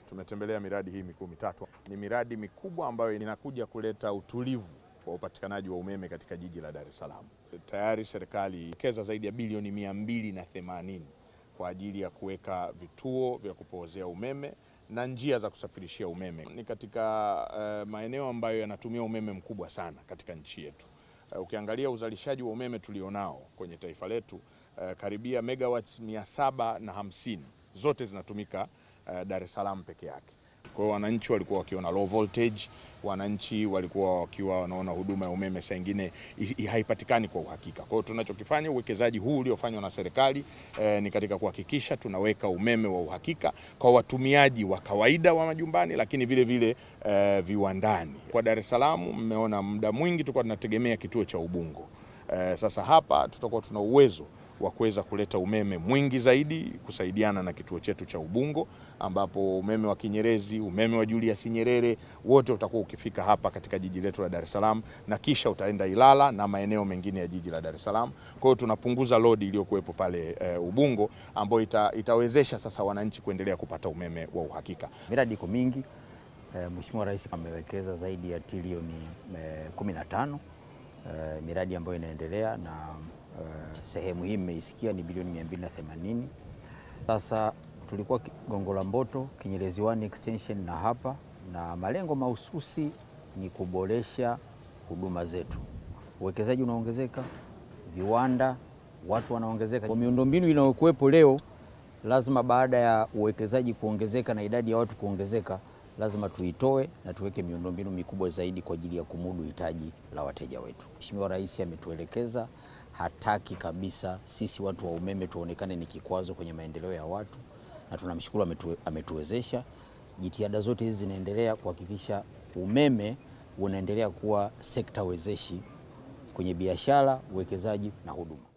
Tumetembelea miradi hii mikuu mitatu. Ni miradi mikubwa ambayo inakuja kuleta utulivu wa upatikanaji wa umeme katika jiji la Dar es Salaam. Tayari serikali imewekeza zaidi ya bilioni 280 kwa ajili ya kuweka vituo vya kupoozea umeme na njia za kusafirishia umeme. Ni katika maeneo ambayo yanatumia umeme mkubwa sana katika nchi yetu. Ukiangalia uzalishaji wa umeme tulionao kwenye taifa letu, karibia megawatts 750 zote zinatumika Dar es Salaam peke yake. Kwa hiyo wananchi walikuwa wakiona low voltage, wananchi walikuwa wakiwa wanaona huduma ya umeme saa nyingine haipatikani kwa uhakika. Kwa hiyo tunachokifanya, uwekezaji huu uliofanywa na serikali ni katika kuhakikisha tunaweka umeme wa uhakika kwa watumiaji wa kawaida wa majumbani, lakini vile vile viwandani. Kwa Dar es Salaam mmeona muda mwingi tulikuwa tunategemea kituo cha Ubungo. Sasa hapa tutakuwa tuna uwezo wa kuweza kuleta umeme mwingi zaidi kusaidiana na kituo chetu cha Ubungo, ambapo umeme wa Kinyerezi, umeme wa Julius Nyerere wote utakuwa ukifika hapa katika jiji letu la Dar es Salaam, na kisha utaenda Ilala na maeneo mengine ya jiji la Dar es Salaam. Kwa hiyo tunapunguza load iliyokuwepo pale Ubungo, ambayo itawezesha sasa wananchi kuendelea kupata umeme wa uhakika. Miradi iko mingi. Mheshimiwa Rais amewekeza zaidi ya trilioni 15 miradi ambayo inaendelea, na sehemu hii mmeisikia ni bilioni 280. Sasa tulikuwa Gongo la Mboto, Kinyerezi 1 extension na hapa, na malengo mahususi ni kuboresha huduma zetu. Uwekezaji unaongezeka, viwanda, watu wanaongezeka. Kwa miundombinu inayokuwepo leo, lazima baada ya uwekezaji kuongezeka na idadi ya watu kuongezeka, lazima tuitoe na tuweke miundombinu mikubwa zaidi kwa ajili ya kumudu hitaji la wateja wetu. Mheshimiwa Rais ametuelekeza, hataki kabisa sisi watu wa umeme tuonekane ni kikwazo kwenye maendeleo ya watu, na tunamshukuru ametuwezesha. Jitihada zote hizi zinaendelea kuhakikisha umeme unaendelea kuwa sekta wezeshi kwenye biashara, uwekezaji na huduma.